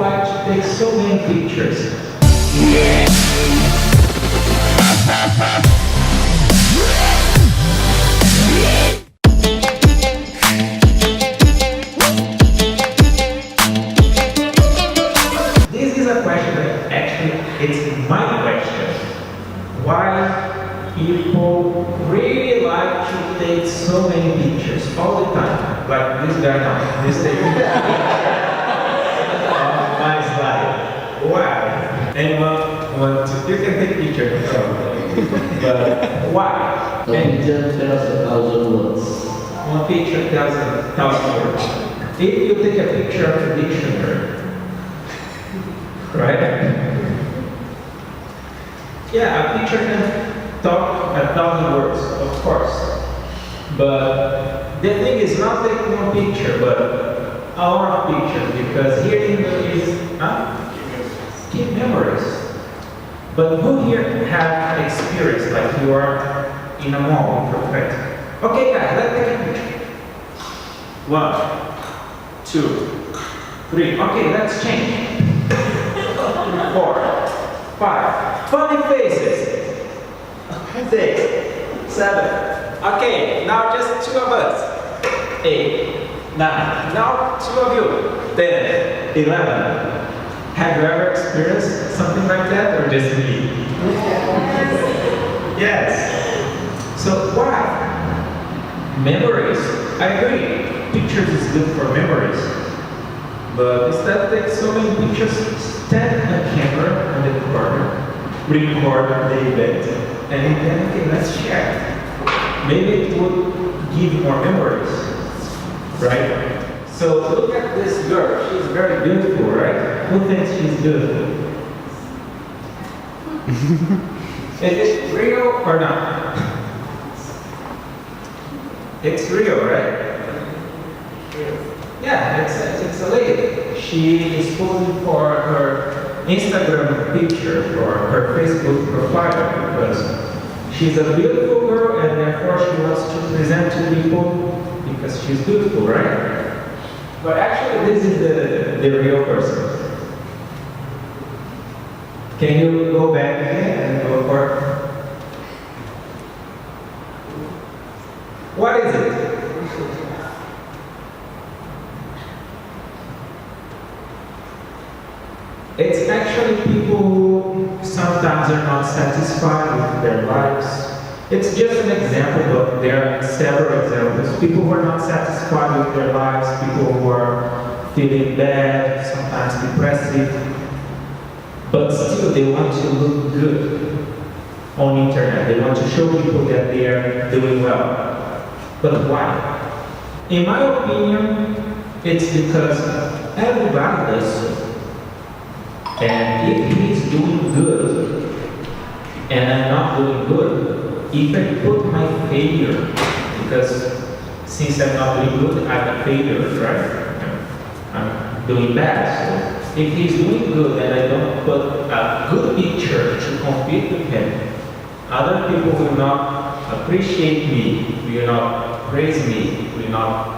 like to take so many pictures. This is a question that actually it's my question. Why people really like to take so many pictures all the time? Like this guy now, this taking on my slide. Why? Anyone want to? You can take pictures, but why? A picture tells 1,000 words. One picture tells 1,000 words. If you take a picture of the dictionary, right? Yeah, a picture can talk 1,000 words, of course. But the thing is not taking one picture, but a lot of pictures, because here in the is keep memories. But who here have experience like you are in a mall, right? Okay, guys, let's take a picture. 1, 2, 3. Okay, let's change. 4, 5. Funny faces. 6, 7. Okay, now just 2 of us. 8, 9. Now 2 of you. 10, 11. Have you ever experienced something like that, or just me? Yes. So why? Memories. I agree. Pictures is good for memories. But instead of taking so many pictures, stand a camera on the corner, record the event, and then okay, let's share. Maybe it would give more memories, right? So look at this girl. She's very beautiful, right? Who thinks she's beautiful? Is it real or not? It's real, right? Yeah, it's a lady. She is posing for her Instagram picture for her Facebook profile because she's a beautiful girl and therefore she wants to present to people because she's beautiful, right? But actually this is the real person. Can you go back again and go for what is it? It's actually people who sometimes are not satisfied with their lives. It's just an example, but there are several examples. People who are not satisfied with their lives, people who are feeling bad, sometimes depressive, but still they want to look good on the internet. They want to show people that they are doing well. But why? In my opinion, it's because everybody does so. And if he's doing good, and I'm not doing good, if I put my failure, because since I'm not doing good, I'm a failure, right? I'm doing bad. So if he's doing good and I don't put a good picture to compete with him, other people will not appreciate me, will not praise me, will not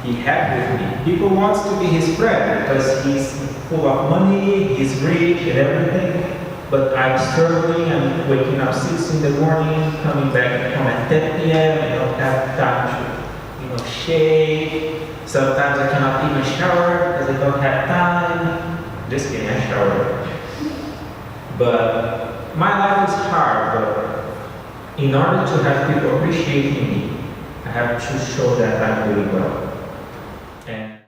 be happy with me. People want to be his friend because he's full of money, he's rich and everything. But I'm struggling, I'm waking up 6 in the morning, coming back home at 10 p.m. I don't have time to, shave. Sometimes I cannot even shower because I don't have time. Just kidding, I shower. But my life is hard, but in order to have people appreciating me, I have to show that I'm doing well. And